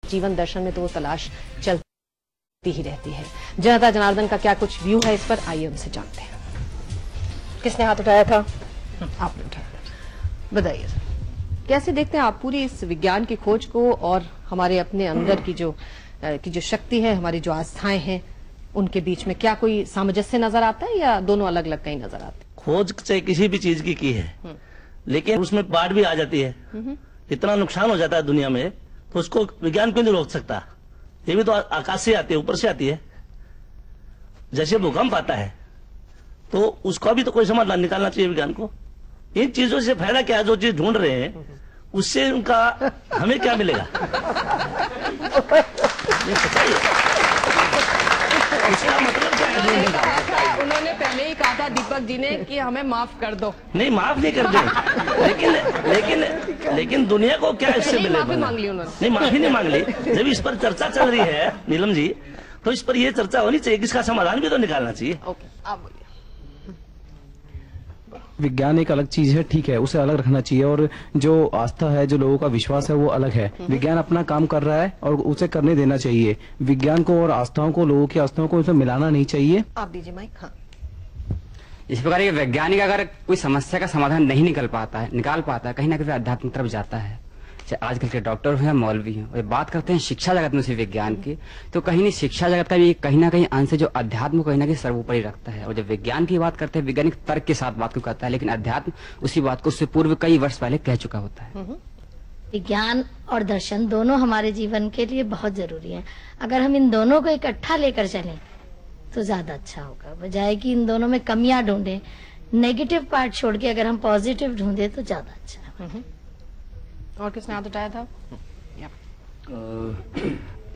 जीवन दर्शन में तो वो तलाश चलती ही रहती है। जनता जनार्दन का क्या कुछ व्यू है इस पर, आइए उनसे जानते हैं। किसने हाथ उठाया था? आपने उठाया था। बताइए सर, कैसे देखते हैं आप पूरी इस विज्ञान की खोज को और हमारे अपने अंदर की जो शक्ति है, हमारी जो आस्थाएं हैं, उनके बीच में क्या कोई सामंजस्य नजर आता है या दोनों अलग अलग कहीं नजर आते हैं? खोज से किसी भी चीज की है, लेकिन उसमें बाढ़ भी आ जाती है, इतना नुकसान हो जाता है दुनिया में, तो उसको विज्ञान क्यों नहीं रोक सकता? ये भी तो आकाश से आती है, ऊपर से आती है। जैसे भूकंप आता है तो उसका भी तो कोई समाधान निकालना चाहिए विज्ञान को। इन चीजों से फायदा क्या है? जो चीज ढूंढ रहे हैं उससे उनका हमें क्या मिलेगा? ये सच्चाई है। उसका मतलब क्या है? उन्होंने पहले ही कहा था दीपक जी ने कि हमें माफ कर दो। नहीं, माफ नहीं कर दो, लेकिन दुनिया को क्या इससे मिलेगा? माफी मांग ली उन्होंने। नहीं, माफी नहीं मांग ली। जब इस पर चर्चा चल रही है नीलम जी, तो इस पर ये चर्चा होनी चाहिए, इसका समाधान भी तो निकालना चाहिए। ओके, आप बोलिए। विज्ञान एक अलग चीज है, ठीक है, उसे अलग रखना चाहिए, और जो आस्था है, जो लोगों का विश्वास है, वो अलग है। विज्ञान अपना काम कर रहा है और उसे करने देना चाहिए। विज्ञान को और आस्थाओं को, लोगों की आस्थाओं को, उसे मिलाना नहीं चाहिए। आप दीजिए माइक। हाँ, इस प्रकार ये वैज्ञानिक अगर कोई समस्या का समाधान नहीं निकाल पाता है, कहीं ना कहीं आध्यात्मिक तरफ जाता है। चाहे आजकल के डॉक्टर हो या मौलवी हो, और बात करते हैं शिक्षा जगत में से विज्ञान की, तो कहीं नहीं शिक्षा जगत का भी कहीं ना कहीं अंश है जो अध्यात्म को कहीं ना कहीं सर्वोपरि रखता है। और जब विज्ञान की बात करते हैं, वैज्ञानिक तर्क के साथ बात को करता है, लेकिन अध्यात्म उसी बात को उससे पूर्व कई वर्ष पहले कह चुका होता है। विज्ञान और दर्शन दोनों हमारे जीवन के लिए बहुत जरूरी है। अगर हम इन दोनों को इकट्ठा लेकर चलें तो ज्यादा अच्छा होगा, बजाय कि इन दोनों में कमियां ढूंढें। नेगेटिव पार्ट छोड़ के अगर हम पॉजिटिव ढूंढे तो ज्यादा अच्छा है। और किसने हाथ उठाया था?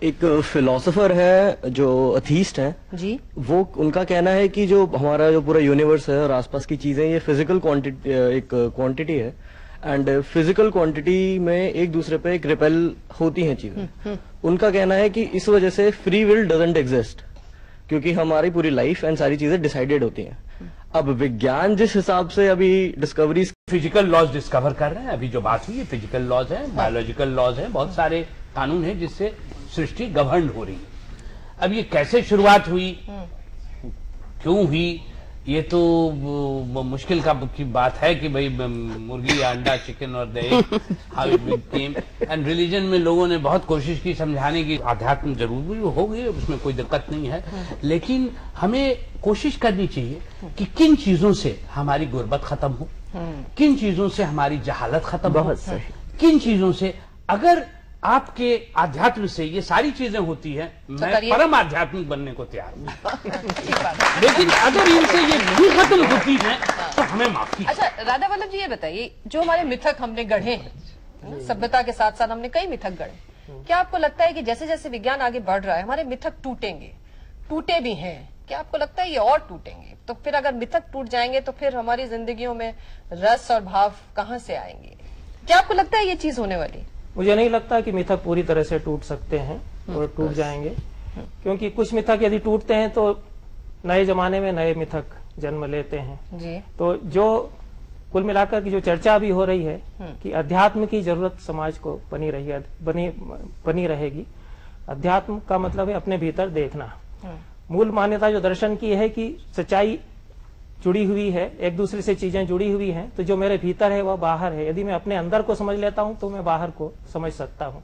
एक फिलोसोफर है जो अथीस्ट है जी, वो उनका कहना है कि जो हमारा जो पूरा यूनिवर्स है और आसपास की चीजें, ये फिजिकल क्वांटिटी है, एंड फिजिकल क्वांटिटी में एक दूसरे पे एक रिपेल होती हैं चीजें। उनका कहना है कि इस वजह से फ्री विल डजंट एग्जिस्ट, क्योंकि हमारी पूरी लाइफ एंड सारी चीजें डिसाइडेड होती हैं। अब विज्ञान जिस हिसाब से अभी डिस्कवरीज, फिजिकल लॉज डिस्कवर कर रहे हैं, अभी जो बात हुई है फिजिकल लॉज है, बायोलॉजिकल लॉज है, बहुत सारे कानून हैं जिससे सृष्टि गवर्न हो रही है। अब ये कैसे शुरुआत हुई, क्यों हुई, ये तो मुश्किल की बात है कि भाई मुर्गी या अंडा, चिकन और दही, how it became. And religion में लोगों ने बहुत कोशिश की समझाने की, अध्यात्म जरूर होगी, उसमें कोई दिक्कत नहीं है, लेकिन हमें कोशिश करनी चाहिए कि किन चीजों से हमारी गुर्बत खत्म हो, किन चीजों से हमारी जहालत खत्म हो, किन चीजों से, अगर आपके आध्यात्म से ये सारी चीजें होती है, मैं परम आध्यात्मिक बनने को तैयार हूँ। लेकिन अगर इनसे ये नहीं खत्म होती है तो हमें माफ कीजिए। अच्छा राधा वल्लभ जी, ये बताइए, जो हमारे मिथक हमने गढ़े हैं, सभ्यता के साथ साथ हमने कई मिथक गढ़े, क्या आपको लगता है कि जैसे जैसे विज्ञान आगे बढ़ रहा है हमारे मिथक टूटेंगे? टूटे भी हैं, क्या आपको लगता है ये और टूटेंगे? तो फिर अगर मिथक टूट जाएंगे तो फिर हमारी जिंदगियों में रस और भाव कहाँ से आएंगे? क्या आपको लगता है ये चीज होने वाली? मुझे नहीं लगता कि मिथक पूरी तरह से टूट सकते हैं और टूट जाएंगे, क्योंकि कुछ मिथक यदि टूटते हैं तो नए जमाने में नए मिथक जन्म लेते हैं जी। तो जो कुल मिलाकर की जो चर्चा अभी हो रही है कि अध्यात्म की जरूरत समाज को बनी रहेगी। अध्यात्म का मतलब है अपने भीतर देखना। मूल मान्यता जो दर्शन की है कि सच्चाई जुड़ी हुई है, एक दूसरे से चीजें जुड़ी हुई हैं, तो जो मेरे भीतर है वह बाहर है। यदि मैं अपने अंदर को समझ लेता हूं तो मैं बाहर को समझ सकता हूं।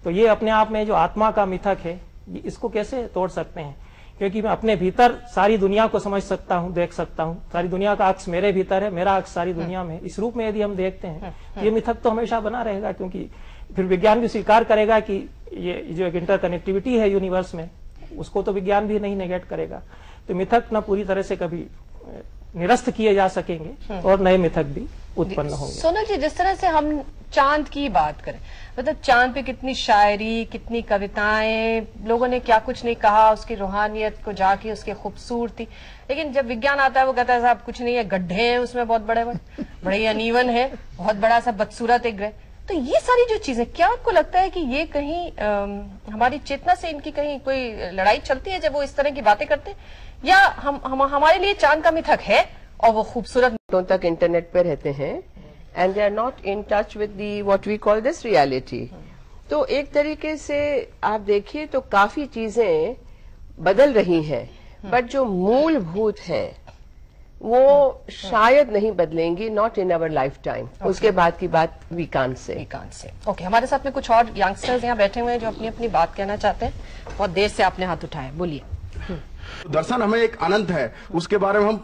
तो ये अपने आप में जो आत्मा का मिथक है, इसको कैसे तोड़ सकते हैं? क्योंकि मैं अपने भीतर सारी दुनिया को समझ सकता हूं, देख सकता हूं। सारी दुनिया का अक्स मेरे भीतर है, मेरा अक्स सारी दुनिया में। इस रूप में यदि हम देखते हैं, ये मिथक तो हमेशा बना रहेगा, क्योंकि फिर विज्ञान भी स्वीकार करेगा कि ये जो एक इंटरकनेक्टिविटी है यूनिवर्स में, उसको तो विज्ञान भी नहीं नेगेट करेगा। तो मिथक न पूरी तरह से कभी निरस्त किए जा सकेंगे और नए मिथक भी उत्पन्न होंगे। सोनल जी, जिस तरह से हम चांद की बात करें, मतलब चांद पे कितनी शायरी, कितनी कविताएं, लोगों ने क्या कुछ नहीं कहा, उसकी रूहानियत को जाके, उसकी खूबसूरती, लेकिन जब विज्ञान आता है वो कहता है साहब कुछ नहीं है, गड्ढे हैं उसमें बहुत बड़े बड़े अनइवन है, बहुत बड़ा सा बदसूरत एक ग्रह। तो ये सारी जो चीजें, क्या आपको लगता है कि ये कहीं हमारी चेतना से इनकी कहीं कोई लड़ाई चलती है जब वो इस तरह की बातें करते हैं, या हमारे लिए चांद का मिथक है और वो खूबसूरत तक इंटरनेट पे रहते हैं and they are not in touch with the what we call this reality. तो एक तरीके से आप देखिए तो काफी चीजें बदल रही हैं, बट जो मूलभूत है वो शायद नहीं बदलेंगी, not in our lifetime. उसके बाद की बात विकांत से। ओके, हमारे साथ में कुछ और यंगस्टर्स यहाँ बैठे हुए हैं जो अपनी अपनी बात कहना चाहते हैं। बहुत देर से आपने हाथ उठाया, बोलिए। दर्शन हमें एक अनंत है, उसके बारे में हम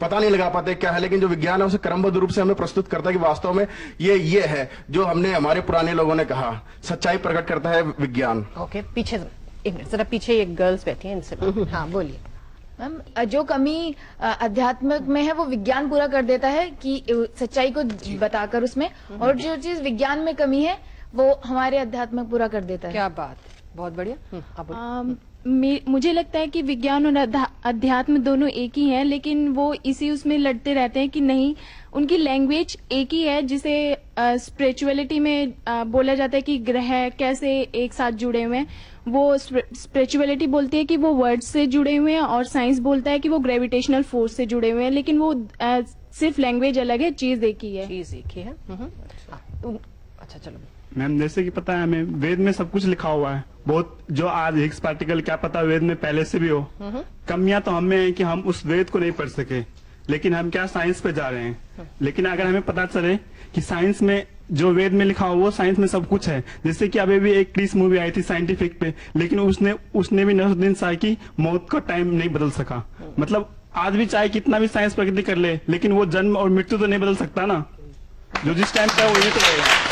पता नहीं लगा पाते क्या है, लेकिन जो विज्ञान है उसे क्रमबद्ध रूप से हमें प्रस्तुत करता है कि वास्तव में ये है जो हमने हमारे पुराने लोगों ने कहा, सच्चाई प्रकट करता है विज्ञान। ओके, पीछे एक मिनट, जरा पीछे एक गर्ल्स बैठी हैं, इनसे हाँ बोलिए। मैम, जो कमी अध्यात्म में है वो विज्ञान पूरा कर देता है कि सच्चाई को बताकर उसमें, और जो चीज विज्ञान में कमी है वो हमारे अध्यात्म पूरा कर देता है। क्या बात, बहुत बढ़िया। मुझे लगता है कि विज्ञान और अध्यात्म दोनों एक ही हैं, लेकिन वो इसी उसमें लड़ते रहते हैं कि नहीं, उनकी लैंग्वेज एक ही है, जिसे स्पिरिचुअलिटी में बोला जाता है कि ग्रह कैसे एक साथ जुड़े हुए हैं। वो स्पिरिचुअलिटी बोलती है कि वो वर्ड्स से जुड़े हुए हैं, और साइंस बोलता है कि वो ग्रेविटेशनल फोर्स से जुड़े हुए हैं, लेकिन वो सिर्फ लैंग्वेज अलग है, चीज एक ही है। अच्छा चलो मैम, जैसे कि पता है हमें वेद में सब कुछ लिखा हुआ है, बहुत जो आज हिग्स पार्टिकल क्या पता वेद में पहले से भी हो। कमियां तो हमें है कि हम उस वेद को नहीं पढ़ सके, लेकिन हम क्या साइंस पे जा रहे हैं। लेकिन अगर हमें पता चले कि साइंस में जो वेद में लिखा हो वो साइंस में सब कुछ है, जैसे कि अभी भी एक क्रिस मूवी आई थी साइंटिफिक पे, लेकिन उसने भी नसरुद्दीन शाह की मौत का टाइम नहीं बदल सका। मतलब आज भी चाहे कितना भी साइंस प्रगति कर ले, लेकिन वो जन्म और मृत्यु तो नहीं बदल सकता ना, जो जिस टाइम पे वो ये तो रहेगा।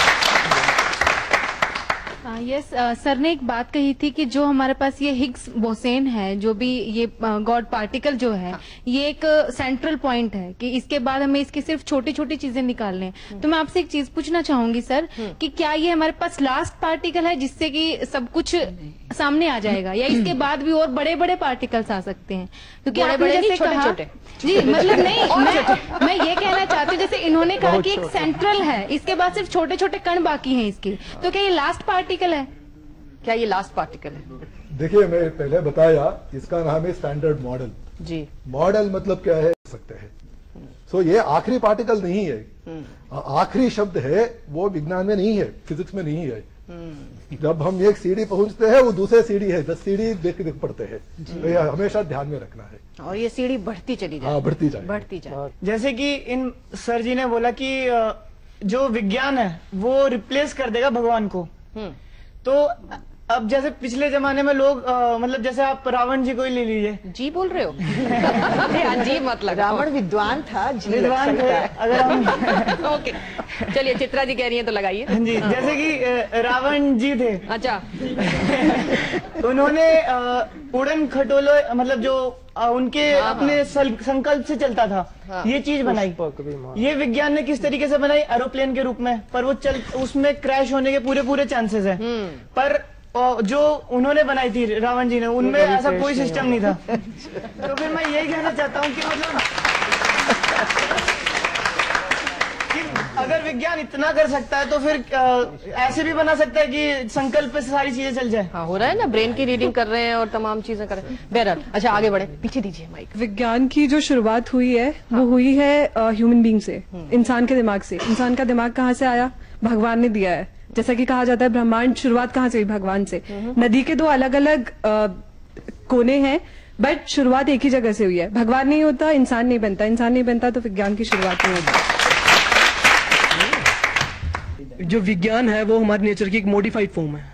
यस, सर ने एक बात कही थी कि जो हमारे पास ये हिग्स बोसेन है, जो भी ये गॉड पार्टिकल जो है, ये एक सेंट्रल पॉइंट है कि इसके बाद हमें इसकी सिर्फ छोटी छोटी चीजें निकालने हैं। तो मैं आपसे एक चीज पूछना चाहूंगी सर कि क्या ये हमारे पास लास्ट पार्टिकल है जिससे कि सब कुछ सामने आ जाएगा, या इसके बाद भी और बड़े बड़े पार्टिकल्स आ सकते हैं? क्योंकि आपने जैसे कहा जी, मतलब नहीं, मैं ये कहना चाहती हूँ जैसे इन्होंने कहा कि एक सेंट्रल है, इसके बाद सिर्फ छोटे छोटे कण बाकी हैं इसके, तो क्या ये लास्ट पार्टिकल है? क्या ये लास्ट पार्टिकल है? देखिए, मैं पहले बताया इसका नाम है स्टैंडर्ड मॉडल जी। मॉडल मतलब क्या है सकते हैं, सो ये आखिरी पार्टिकल नहीं है, आखिरी शब्द है वो विज्ञान में नहीं है, फिजिक्स में नहीं है। जब हम एक सीढ़ी पहुंचते हैं वो दूसरे सीढ़ी है, 10 सीढ़ी देख पड़ते हैं, तो ये हमेशा ध्यान में रखना है। और ये सीढ़ी बढ़ती चली जाए, बढ़ती जाए, बढ़ती जाए। जैसे कि इन सर जी ने बोला कि जो विज्ञान है वो रिप्लेस कर देगा भगवान को, तो अब जैसे पिछले जमाने में लोग मतलब जैसे आप रावण जी को ही ले लीजिए। जी बोल रहे हो? जी मतलब रावण विद्वान था, जी विद्वान थे अगर हम ओके, चलिए चित्रा जी कह रही हैं तो लगाइए। हाँ जी, जैसे कि रावण जी थे। अच्छा। उन्होंने उड़न खटोलो मतलब जो उनके अपने संकल्प से चलता था, ये चीज बनाई। ये विज्ञान ने किस तरीके से बनाई? एरोप्लेन के रूप में, पर वो उसमें क्रैश होने के पूरे चांसेस है। पर जो उन्होंने बनाई थी रावण जी ने, उनमें ऐसा कोई सिस्टम नहीं था। तो फिर मैं यही कहना चाहता हूँ कि मतलब अगर विज्ञान इतना कर सकता है तो फिर ऐसे भी बना सकता है कि संकल्प पे सारी चीजें चल जाए। हाँ, हो रहा है ना, ब्रेन की रीडिंग कर रहे हैं और तमाम चीजें कर रहे हैं। बहरहाल, अच्छा आगे बढ़े, पीछे दीजिए माइक। विज्ञान की जो शुरुआत हुई है वो हुई है ह्यूमन बीइंग से, इंसान के दिमाग से। इंसान का दिमाग कहाँ से आया? भगवान ने दिया है। जैसा कि कहा जाता है ब्रह्मांड शुरुआत कहाँ से हुई? भगवान से। नदी के दो अलग अलग कोने हैं, बट शुरुआत एक ही जगह से हुई है। भगवान नहीं होता, इंसान नहीं बनता, इंसान नहीं बनता तो विज्ञान की शुरुआत नहीं होती। जो विज्ञान है वो हमारे नेचर की एक मॉडिफाइड फॉर्म है,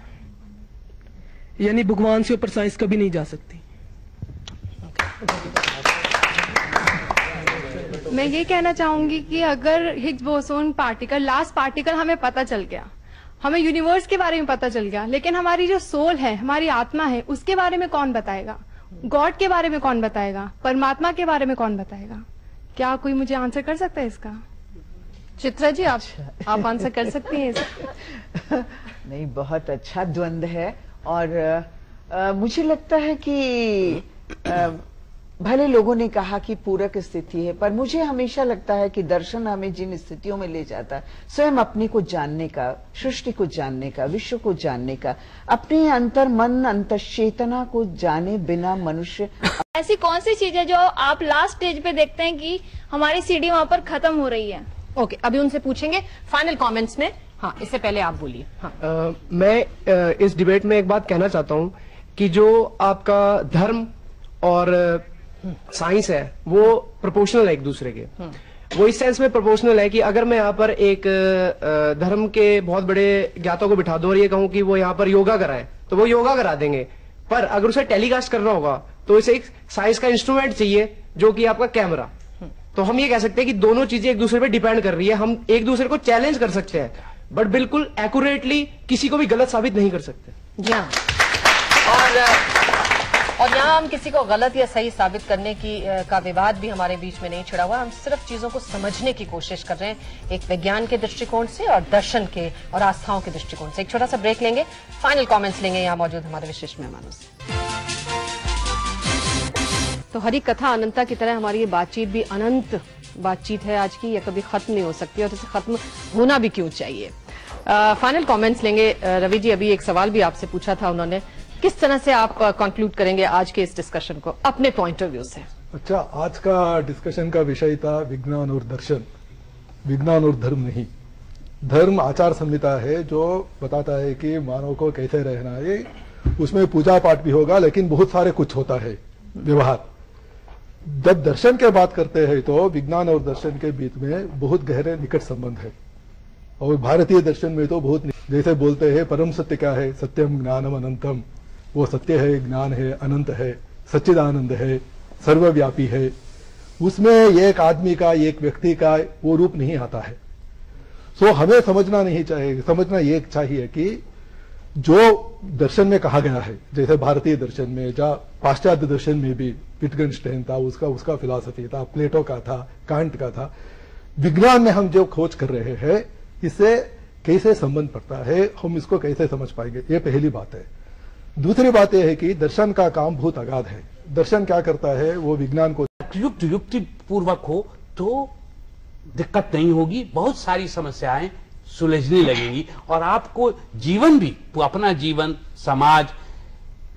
यानी भगवान से ऊपर साइंस कभी नहीं जा सकती। मैं ये कहना चाहूंगी कि अगर Higgs boson particle, last particle हमें पता चल गया, हमें यूनिवर्स के बारे में पता चल गया, लेकिन हमारी जो सोल है, हमारी आत्मा है, उसके बारे में कौन बताएगा? गॉड के बारे में कौन बताएगा? परमात्मा के बारे में कौन बताएगा? क्या कोई मुझे आंसर कर सकता है इसका? चित्रा जी, आप आंसर कर सकती हैं इसका? नहीं, बहुत अच्छा द्वंद्व है, और मुझे लगता है कि भले लोगों ने कहा कि पूरक स्थिति है, पर मुझे हमेशा लगता है कि दर्शन हमें जिन स्थितियों में ले जाता है, स्वयं अपने को जानने का, सृष्टि को जानने का, विश्व को जानने का, अपने अंतर मन अंतश्चेतना को जाने बिना मनुष्य। ऐसी कौन सी चीज है जो आप लास्ट स्टेज पे देखते हैं कि हमारी सीढ़ी वहां पर खत्म हो रही है? ओके, अभी उनसे पूछेंगे फाइनल कमेंट्स में हाँ, इससे पहले आप बोलिए। हाँ। मैं इस डिबेट में एक बात कहना चाहता हूँ कि जो आपका धर्म और साइंस है वो प्रोपोर्शनल है एक दूसरे के। वो इस सेंस में प्रोपोर्शनल है कि अगर मैं यहाँ पर एक धर्म के बहुत बड़े ज्ञाता को बिठा दूं और ये कहूँ कि वो यहाँ पर योगा कराए तो वो योगा करा देंगे, पर अगर उसे टेलीकास्ट करना होगा तो इसे एक साइंस का इंस्ट्रूमेंट चाहिए जो कि आपका कैमरा। तो हम ये कह सकते हैं कि दोनों चीजें एक दूसरे पे डिपेंड कर रही है। हम एक दूसरे को चैलेंज कर सकते हैं बट बिल्कुल एक्यूरेटली किसी को भी गलत साबित नहीं कर सकते। जी हाँ, और यहाँ हम किसी को गलत या सही साबित करने का विवाद भी हमारे बीच में नहीं छिड़ा हुआ। हम सिर्फ चीजों को समझने की कोशिश कर रहे हैं, एक विज्ञान के दृष्टिकोण से और दर्शन के और आस्थाओं के दृष्टिकोण से। एक छोटा सा ब्रेक लेंगे, फाइनल कमेंट्स लेंगे यहाँ मौजूद हमारे विशिष्ट मेहमानों से। तो हरी कथा अनंता की तरह हमारी ये बातचीत भी अनंत बातचीत है आज की, या कभी खत्म नहीं हो सकती और इसे खत्म होना भी क्यों चाहिए। फाइनल कमेंट्स लेंगे। रवि जी, अभी एक सवाल भी आपसे पूछा था उन्होंने, किस तरह से आप कंक्लूड करेंगे आज के इस डिस्कशन को अपने पॉइंट ऑफ व्यू से? अच्छा, आज का डिस्कशन का विषय था विज्ञान और दर्शन, विज्ञान और धर्म नहीं। धर्म आचार संहिता है जो बताता है कि मानव को कैसे रहना है, उसमें पूजा पाठ भी होगा लेकिन बहुत सारे कुछ होता है व्यवहार। जब दर्शन की बात करते हैं तो विज्ञान और दर्शन के बीच में बहुत गहरे निकट संबंध है और भारतीय दर्शन में तो बहुत, जैसे बोलते हैं परम सत्य क्या है, सत्यम ज्ञानम अनंतम, वो सत्य है, ज्ञान है, अनंत है, सच्चिदानंद है, सर्वव्यापी है। उसमें एक आदमी का, एक व्यक्ति का वो रूप नहीं आता है। सो हमें समझना ये चाहिए कि जो दर्शन में कहा गया है, जैसे भारतीय दर्शन में या पाश्चात्य दर्शन में भी विटगेनस्टाइन था, उसका फिलॉसफी था, प्लेटो का था, कांट का था। विज्ञान में हम जो खोज कर रहे हैं इससे कैसे संबंध पड़ता है, हम इसको कैसे समझ पाएंगे, ये पहली बात है। दूसरी बात यह है कि दर्शन का काम बहुत अगाध है। दर्शन क्या करता है, वो विज्ञान को युक्ति पूर्वक हो तो दिक्कत नहीं होगी, बहुत सारी समस्याएं सुलझने लगेंगी और आपको जीवन भी, अपना जीवन, समाज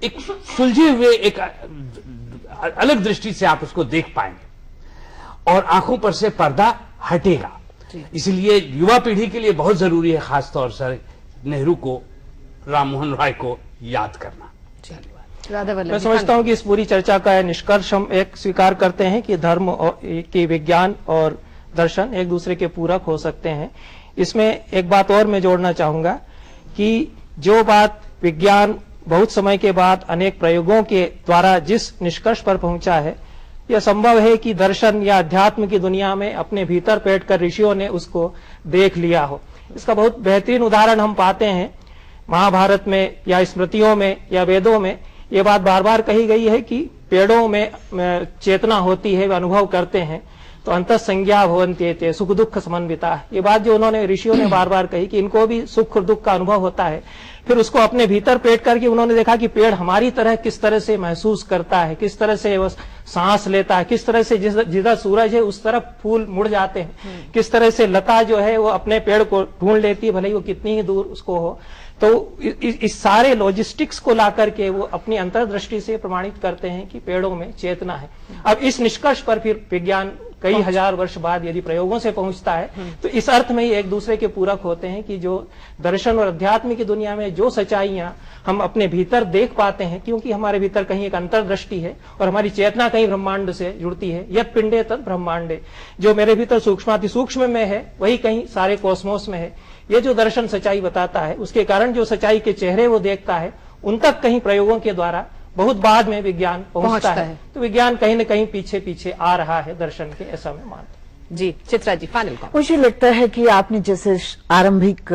एक सुलझे हुए एक अलग दृष्टि से आप उसको देख पाएंगे और आंखों पर से पर्दा हटेगा। इसलिए युवा पीढ़ी के लिए बहुत जरूरी है खासतौर से नेहरू को, राम मोहन राय को याद करना। मैं समझता हूं कि इस पूरी चर्चा का निष्कर्ष हम एक स्वीकार करते हैं कि धर्म और कि विज्ञान और दर्शन एक दूसरे के पूरक हो सकते हैं। इसमें एक बात और मैं जोड़ना चाहूंगा कि जो बात विज्ञान बहुत समय के बाद अनेक प्रयोगों के द्वारा जिस निष्कर्ष पर पहुंचा है, यह संभव है कि दर्शन या अध्यात्म की दुनिया में अपने भीतर बैठकर ऋषियों ने उसको देख लिया हो। इसका बहुत बेहतरीन उदाहरण हम पाते हैं महाभारत में या स्मृतियों में या वेदों में। ये बात बार बार कही गई है कि पेड़ों में चेतना होती है, वे अनुभव करते हैं, तो अंतःसंज्ञा भवन्त्येते, सुख दुख समन्विता। ये बात जो उन्होंने ऋषियों ने बार बार कही कि इनको भी सुख और दुख का अनुभव होता है। फिर उसको अपने भीतर पेट करके उन्होंने देखा कि पेड़ हमारी तरह किस तरह से महसूस करता है, किस तरह से वो सांस लेता है, किस तरह से जिधर सूरज है उस तरफ फूल मुड़ जाते हैं, किस तरह से लता जो है वो अपने पेड़ को ढूंढ लेती है, भले ही वो कितनी ही दूर उसको हो। तो इस सारे लॉजिस्टिक्स को ला करके वो अपनी अंतर्दृष्टि से प्रमाणित करते हैं कि पेड़ों में चेतना है। अब इस निष्कर्ष पर फिर विज्ञान कई हजार वर्ष बाद यदि प्रयोगों से पहुंचता है तो इस अर्थ में ही एक दूसरे के पूरक होते हैं कि जो दर्शन और अध्यात्म की दुनिया में जो सच्चाइयां हम अपने भीतर देख पाते हैं, क्योंकि हमारे भीतर कहीं एक अंतर्दृष्टि है और हमारी चेतना कहीं ब्रह्मांड से जुड़ती है। यद पिंडे तद ब्रह्मांडे, जो मेरे भीतर सूक्ष्माति सूक्ष्म में है वही कहीं सारे कॉस्मोस में है। ये जो दर्शन सच्चाई बताता है, उसके कारण जो सच्चाई के चेहरे वो देखता है, उन तक कहीं प्रयोगों के द्वारा बहुत बाद में विज्ञान पहुंचता है। तो विज्ञान कहीं न कहीं पीछे पीछे आ रहा है दर्शन के, ऐसा मैं मानता हूं। जी चित्रा जी, फाइनल कमेंट। मुझे लगता है कि आपने जैसे आरंभिक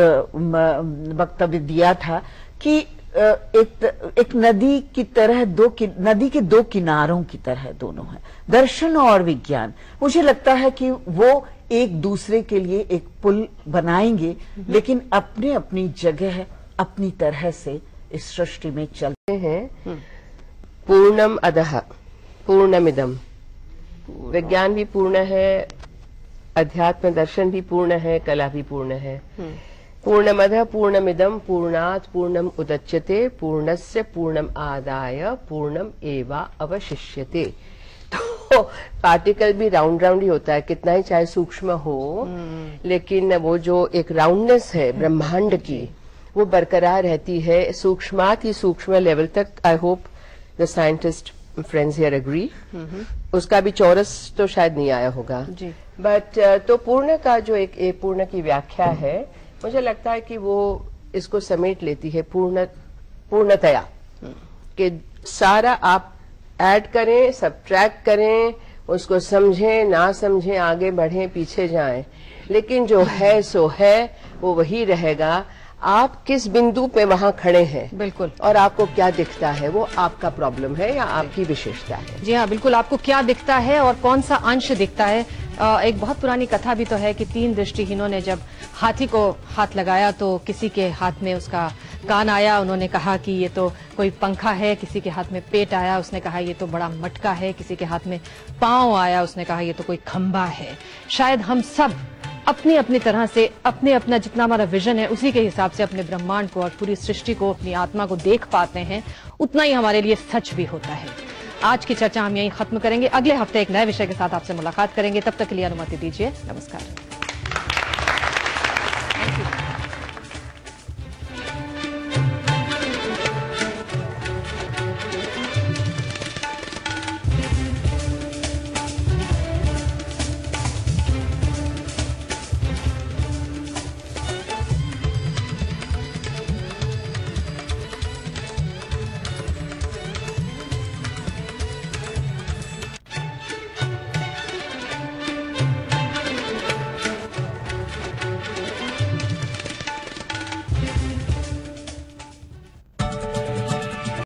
वक्तव्य दिया था कि एक नदी की तरह नदी के दो किनारों की तरह दोनों है, दर्शन और विज्ञान। मुझे लगता है कि वो एक दूसरे के लिए एक पुल बनाएंगे, लेकिन अपने अपनी जगह अपनी तरह से इस सृष्टि में चलते हैं। पूर्णम अधः पूर्णमिदम, विज्ञान भी पूर्ण है, अध्यात्म दर्शन भी पूर्ण है, कला भी पूर्ण है। पूर्णमदः पूर्णमिदम पूर्णात् पूर्णम उदच्यते पूर्णस्य पूर्णम आदाय पूर्णम एवा अवशिष्यते। तो पार्टिकल भी राउंड राउंड ही होता है, कितना ही चाहे सूक्ष्म हो, लेकिन वो जो एक राउंडनेस है ब्रह्मांड की वो बरकरार रहती है सूक्ष्मात ही सूक्ष्म लेवल तक। I hope the scientist friends here agree. उसका भी चौरस तो शायद नहीं आया होगा, बट तो पूर्ण का जो एक पूर्ण की व्याख्या है, मुझे लगता है कि वो इसको समेट लेती है पूर्णतया, कि सारा आप ऐड करें, सब्ट्रैक्ट करें, उसको समझें ना समझें, आगे बढ़ें पीछे जाएं, लेकिन जो है सो है, वो वही रहेगा। आप किस बिंदु पे वहां खड़े हैं, बिल्कुल, और आपको क्या दिखता है, वो आपका प्रॉब्लम है या आपकी विशेषता है। जी हाँ, बिल्कुल, आपको क्या दिखता है और कौन सा अंश दिखता है। एक बहुत पुरानी कथा भी तो है कि 3 दृष्टिहीनों ने जब हाथी को हाथ लगाया तो किसी के हाथ में उसका कान आया, उन्होंने कहा कि ये तो कोई पंखा है, किसी के हाथ में पेट आया, उसने कहा ये तो बड़ा मटका है, किसी के हाथ में पांव आया, उसने कहा ये तो कोई खंबा है। शायद हम सब अपनी अपनी तरह से अपने अपना जितना हमारा विजन है उसी के हिसाब से अपने ब्रह्मांड को और पूरी सृष्टि को, अपनी आत्मा को देख पाते हैं, उतना ही हमारे लिए सच भी होता है। आज की चर्चा हम यहीं खत्म करेंगे। अगले हफ्ते एक नए विषय के साथ आपसे मुलाकात करेंगे। तब तक के लिए अनुमति दीजिए। नमस्कार।